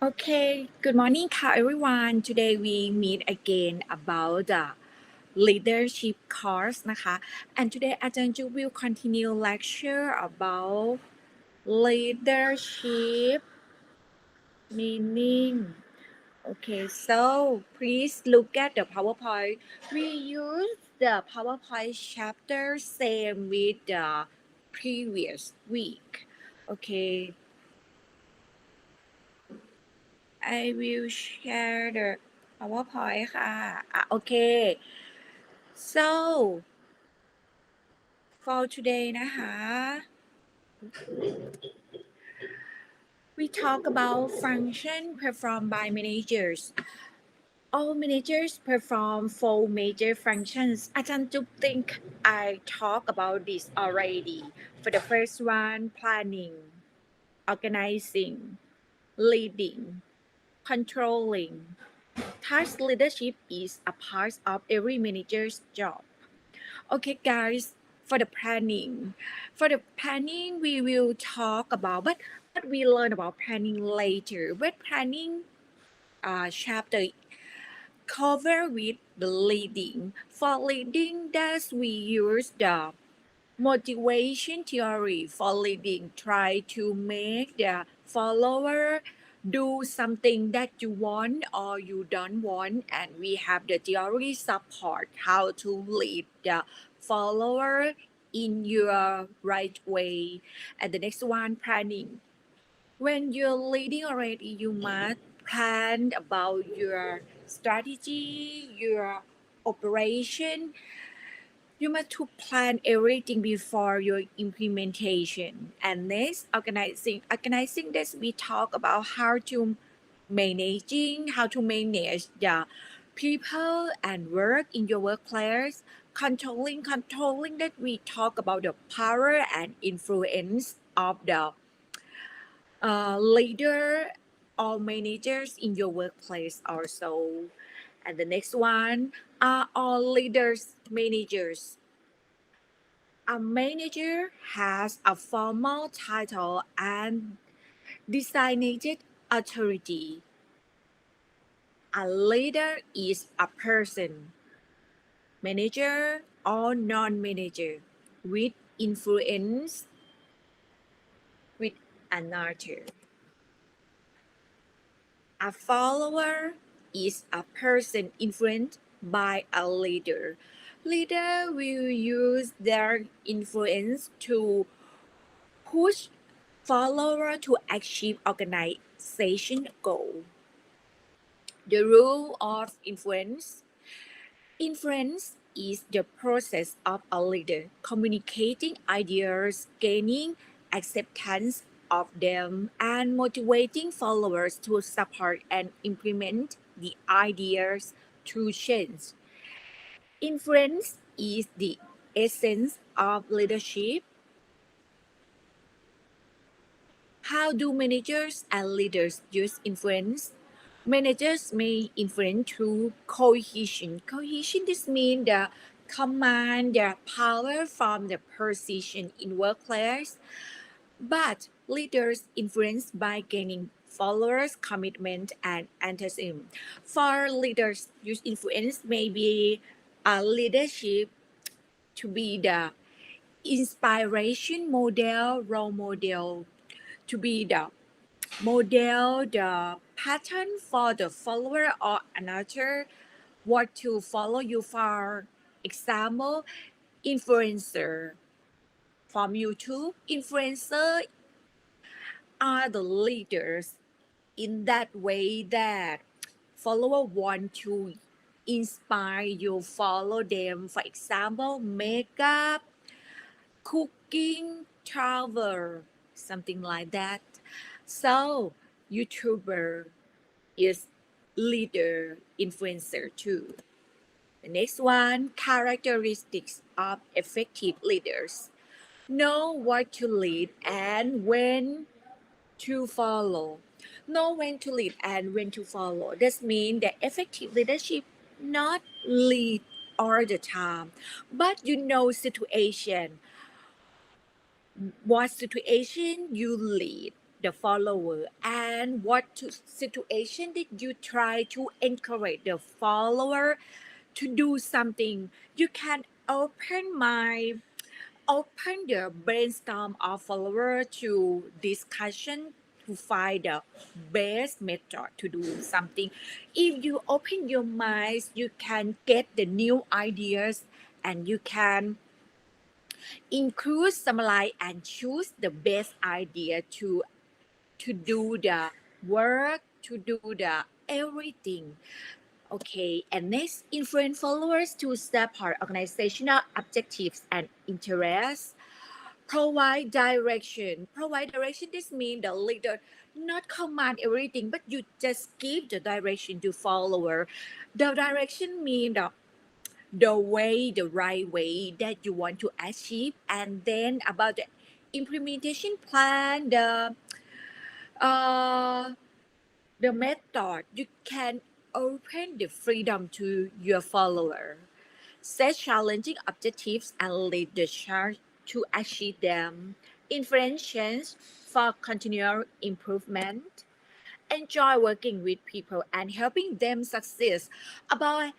Okay, good morning, everyone. Today we meet again about the leadership course นะคะ and today อาจารย์จู will continue lecture about leadership meaning. Okay, so please look at the PowerPoint. We use the PowerPoint chapter same with the previous week. Okay, I will share the PowerPoint ค่ะokay. So for today นะคะ we talk about function performed by managers. All managers perform four major functions. อาจารย์จุ๊บ think I talk about this already. For the first one, planning, organizing, leading, controlling. Task leadership is a part of every manager's job. Okay, guys, for the planning. For the planning, we will talk about, but we learn about planning later. But planning chapter cover with the leading. For leading, that we use the motivation theory for leading. Try to make the follower do something that you want or you don't want, and we have the theory support how to lead the follower in your right way. And the next one, planning. When you're leading already, you must plan about your strategy, your operation. You must to plan everything before your implementation. And next, organizing. Organizing this, we talk about how to manage the people and work in your workplace. Controlling that we talk about the power and influence of the leader or managers in your workplace also. And the next one are all leaders, managers. A manager has a formal title and designated authority. A leader is a person, manager or non-manager, with influence with another. A follower is a person influenced by a leader. Leader will use their influence to push follower to achieve organization goal. The rule of influence. Influence is the process of a leader communicating ideas, gaining acceptance of them, and motivating followers to support and implement the ideas through change. Influence is the essence of leadership. How do managers and leaders use influence? Managers may influence through cohesion. Cohesion, this means the command, the power from the position in workplace. But leaders influence by gaining followers, commitment, and enthusiasm. For leaders, use influence may be a leadership to be the inspiration model, role model, to be the model, the pattern for the follower or another, what to follow you. For example, influencer from YouTube. Influencer are the leaders in that way that follower want to inspire you, follow them. For example, makeup, cooking, travel, something like that. So, YouTuber is leader, influencer too. The next one, characteristics of effective leaders. Know what to lead and when to follow. Know when to lead and when to follow. That means that effective leadership not lead all the time, but you know situation. What situation you lead. the follower, and situation did you try to encourage the follower to do something. You can open the brainstorm of follower to discussion to find the best method to do something. If you open your minds, you can get the new ideas, and you can include, summarize, and choose the best idea to do the work, to do the everything. Okay, and next, influence followers to support organizational objectives and interests. Provide direction. Provide direction. This means the leader not command everything, but you just give the direction to follower. The direction means the right way that you want to achieve, and then about the implementation plan, uh, the method. You can open the freedom to your follower. Set challenging objectives and lead the charge to achieve them. Influence for continual improvement. Enjoy working with people and helping them succeed. About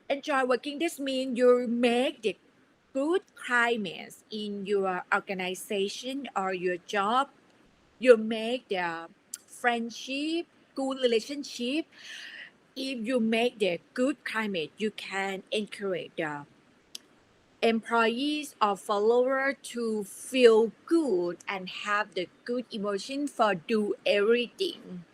enjoy working, this means you make the good climate in your organization or your job. You make the friendship, good relationship. If you make the good climate, you can encourage the employees or followers to feel good and have the good emotion for do everything.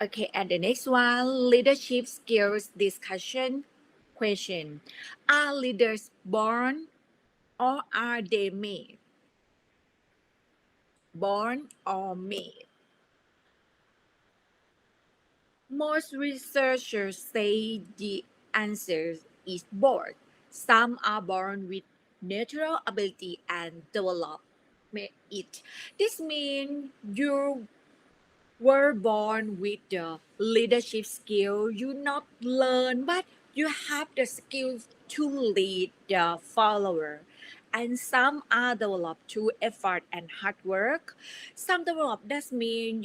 Okay, and the next one, leadership skills discussion question. Are leaders born or are they made? Born or made? Most researchers say the answer is both. Some are born with natural ability and develop it. This means you were born with the leadership skill. You not learn, but you have the skills to lead the follower. And some are developed through effort and hard work. Some develop, that means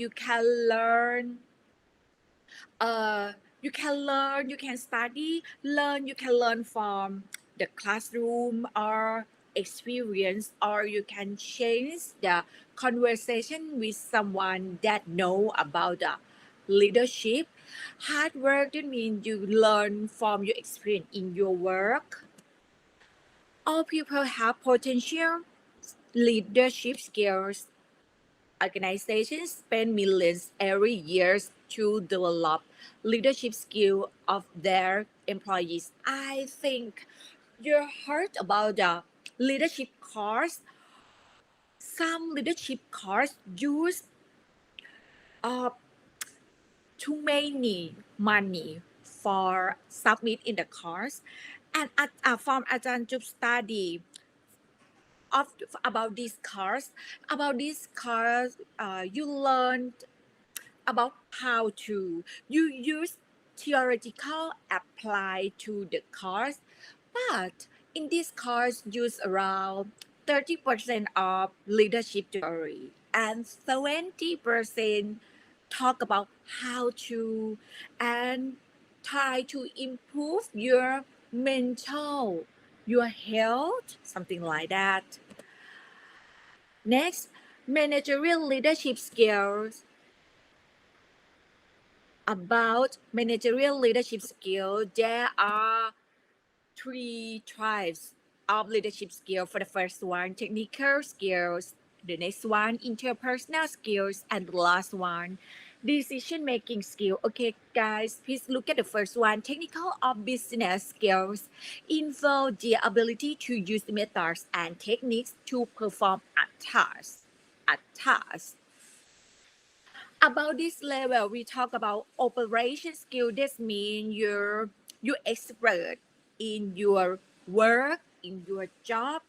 uh, you can study, you can learn from the classroom or experience, or you can change the conversation with someone that know about the leadership. Hard work, that means you learn from your experience in your work. All people have potential leadership skills. Organizations spend millions every year to develop leadership skill of their employees. I think you heard about the leadership course. Some leadership course use uh, too many money for submit in the course, and from Ajahn Jup study of about this course, you learn about how to you use theoretical apply to the course, but in this course use around 30% of leadership theory and 70% talk about how to and try to improve your mental, your health, something like that. Next, managerial leadership skills. About managerial leadership skill, there are three types of leadership skill. For the first one, technical skills. The next one, interpersonal skills, and the last one, decision making skill. Okay, guys, please look at the first one. Technical or business skills involve the ability to use methods and techniques to perform a task. A task. About this level, we talk about operation skill. This means you expert in your work, in your job.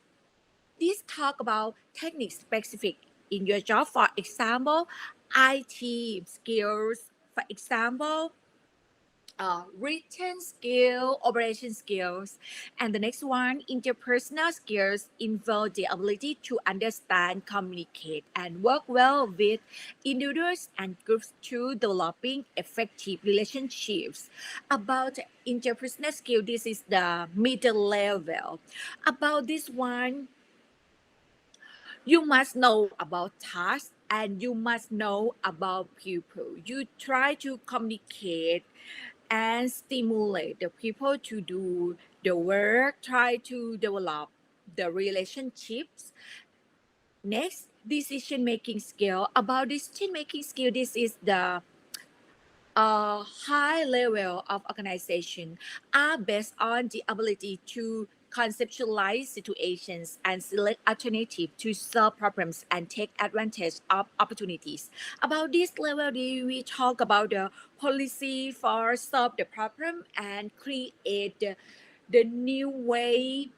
This talk about technique specific in your job. For example, IT skills. For example, written skill, operation skills. And the next one, interpersonal skills, involve the ability to understand, communicate, and work well with individuals and groups to developing effective relationships. About interpersonal skill, this is the middle level. About this one, you must know about tasks and you must know about people. You try to communicate and stimulate the people to do the work, try to develop the relationships. Next, decision making skill. About decision making skill, this is the high level of organization are based on the ability to conceptualize situations and select alternatives to solve problems and take advantage of opportunities. About this level, we talk about the policy for solve the problem and create the new way,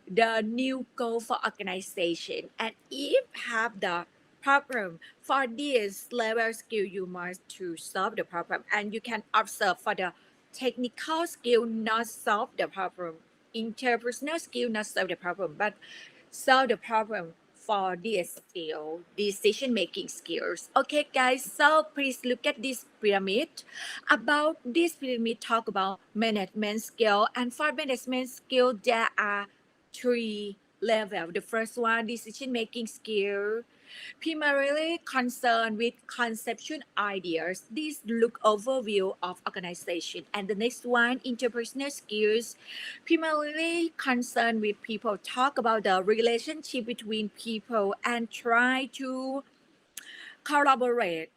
the new goal for organization. And if have the problem for this level skill, you must to solve the problem, and you can observe for the technical skill not solve the problem, interpersonal skill not solve the problem, but solve the problem for this skill, decision making skills. Okay guys, so please look at this pyramid. About this pyramid talk about management skill, and for management skill there are three level. The first one, decision making skill, primarily concerned with conceptual ideas. This look overview of organization. And the next one, interpersonal skills, primarily concerned with people. Talk about the relationship between people and try to collaborate,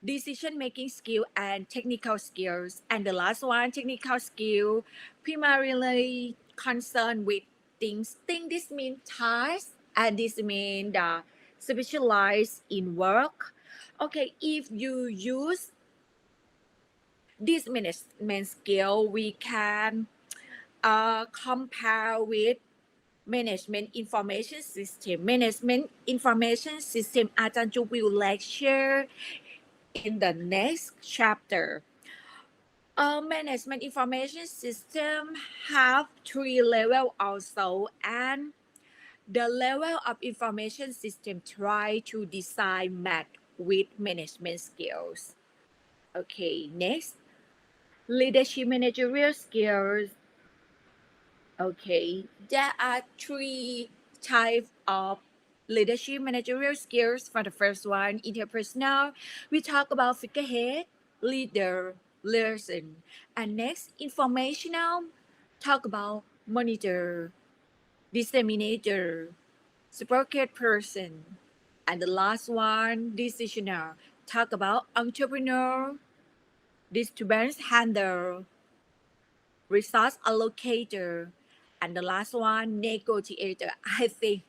decision making skill and technical skills. And the last one, technical skill, primarily concerned with things. Think this means tasks, and this means the specialize in work. Okay, if you use this management skill, we can compare with management information system. Management information system, Ajahn will lecture in the next chapter. A management information system have three level also, and the level of information system try to design match with management skills. Okay, next, leadership managerial skills. Okay, there are three types of leadership managerial skills. For the first one, interpersonal, we talk about figurehead, leader, liaison. And next, informational, talk about monitor, disseminator, support person. And the last one, decisioner, talk about entrepreneur, disturbance handler, resource allocator, and the last one, negotiator. I think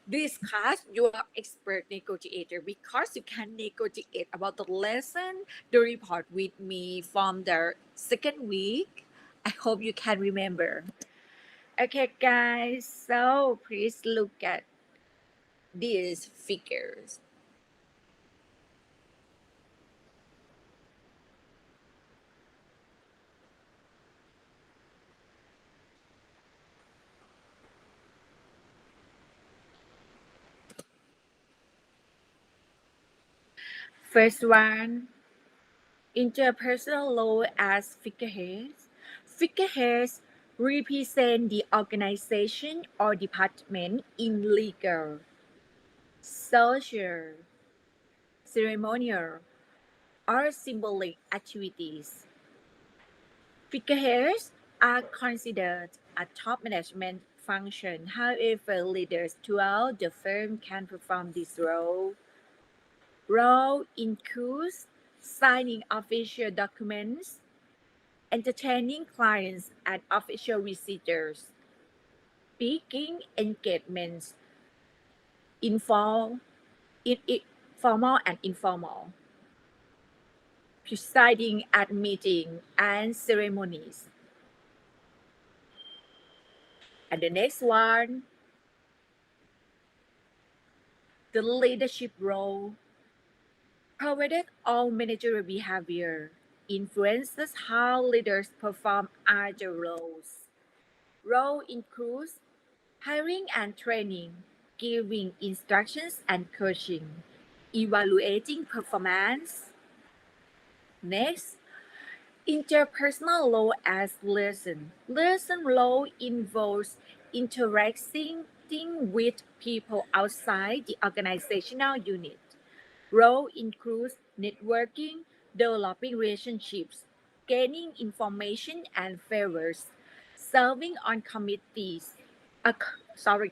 this class you are expert negotiator because you can negotiate about the lesson, the report with me from the second week. I hope you can remember. Okay, guys, so please look at these figures. First one, interpersonal law as figureheads. Figureheads represent the organization or department in legal, social, ceremonial, or symbolic activities. Figureheads are considered a top management function. However, leaders throughout the firm can perform this role. Role includes signing official documents, entertaining clients and official visitors, speaking engagements, informal, formal and informal, presiding at meetings and ceremonies. And the next one, the leadership role, provided all managerial behavior. influences how leaders perform other roles. Role includes hiring and training, giving instructions and coaching, evaluating performance. Next, interpersonal law as lesson. Lesson law involves interacting with people outside the organizational unit. Role includes networking, developing relationships, gaining information and favors, serving on committees,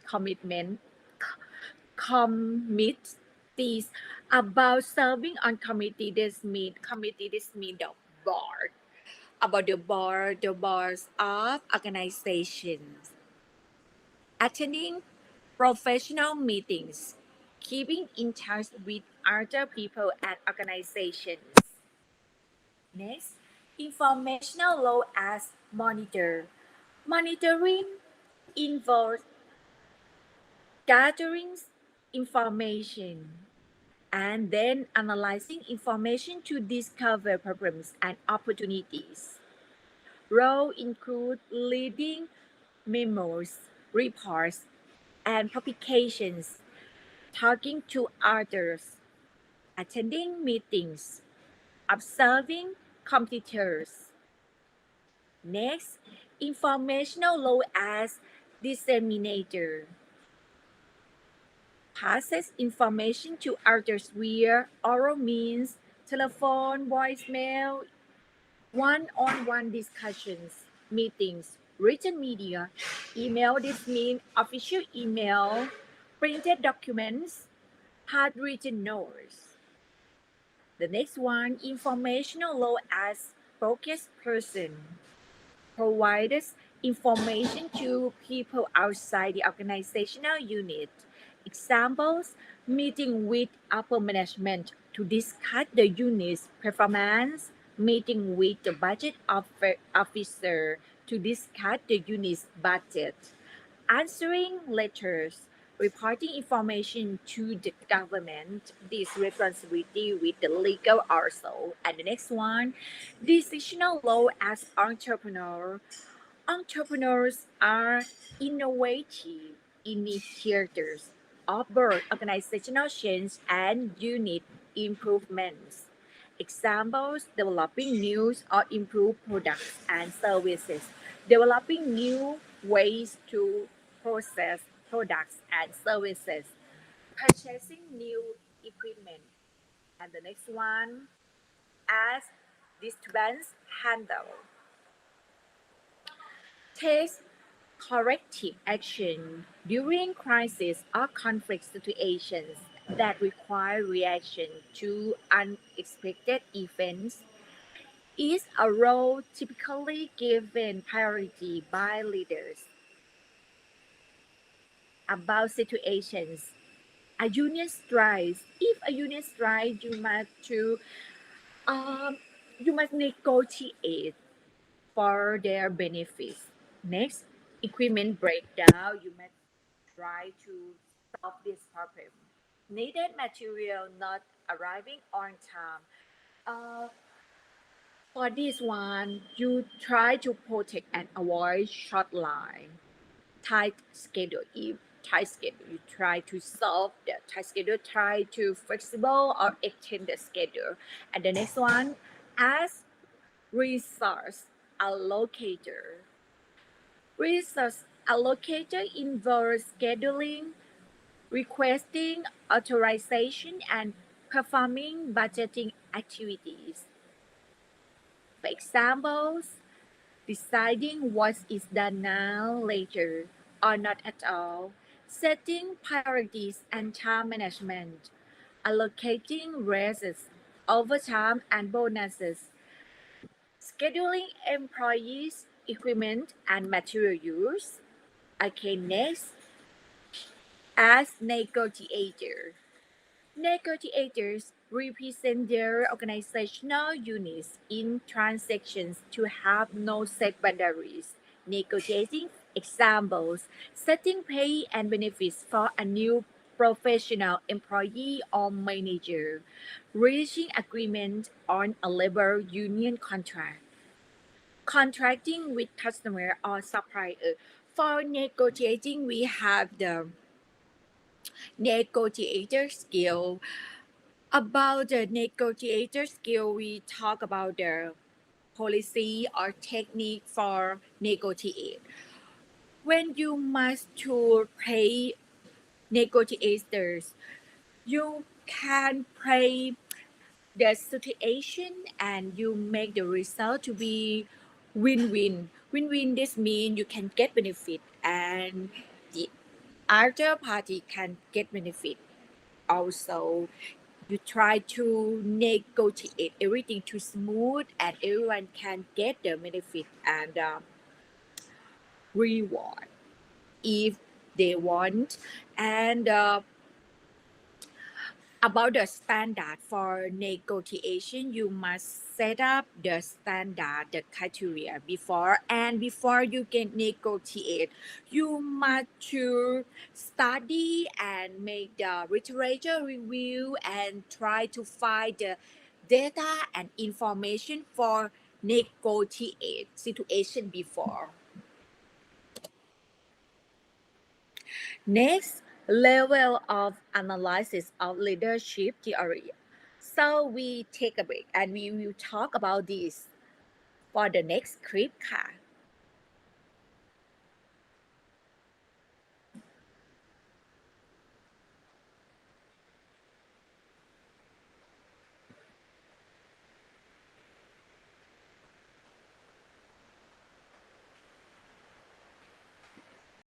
commitment, committees. About serving on committee, this mean the board. About the boards of organizations. Attending professional meetings, keeping in touch with other people and organizations. Next, informational law as monitor. Monitoring involves gathering information and then analyzing information to discover problems and opportunities. Role include leading memos, reports, and publications, talking to others, attending meetings, observing competitors. Next, informational law as disseminator passes information to others via oral means, telephone, voicemail, one-on-one discussions, meetings, written media, email. This means official email, printed documents, handwritten notes. The next one, informational law as focused person, provides information to people outside the organizational unit. Examples, meeting with upper management to discuss the unit's performance, meeting with the budget officer to discuss the unit's budget, answering letters, reporting information to the government, this responsibility with the legal also. And the next one, decisional law as entrepreneur. Entrepreneurs are innovative initiators of both organizational change and unit improvements. Examples, developing new or improved products and services, developing new ways to process products and services, purchasing new equipment. And the next one, as disturbance handle. Takes corrective action during crisis or conflict situations that require reaction to unexpected events is a role typically given priority by leaders. About situations, a union strikes. If a union strikes, um, you must negotiate for their benefits. Next, equipment breakdown. You must try to solve this problem. Needed material not arriving on time. Uh, for this one, you try to protect and avoid short line. Tight schedule. If tight schedule, you try to solve the tight schedule. Try to flexible or extend the schedule. And the next one, as resource allocator. Resource allocator involves scheduling, requesting authorization, and performing budgeting activities. For examples, deciding what is done now, later, or not at all, setting priorities and time management, allocating raises, overtime, and bonuses, scheduling employees, equipment, and material use. Okay, next, as negotiator. Negotiators represent their organizational units in transactions to have no set boundaries. Negotiating examples, setting pay and benefits for a new professional employee or manager, reaching agreement on a labor union contract, contracting with customer or supplier. For negotiating, we have the negotiator skill. About the negotiator skill, we talk about the policy or technique for negotiate. When you must to pay negotiators, you can play the situation and you make the result to be win-win. Win-win this means you can get benefit and the other party can get benefit also. You try to negotiate everything to smooth and everyone can get the benefit and reward if they want. And about the standard for negotiation, you must set up the standard, the criteria before you can negotiate. You must to study and make the literature review and try to find the data and information for negotiate situation before. Next, level of analysis of leadership theory. So we take a break and we will talk about this for the next clip ค่ะ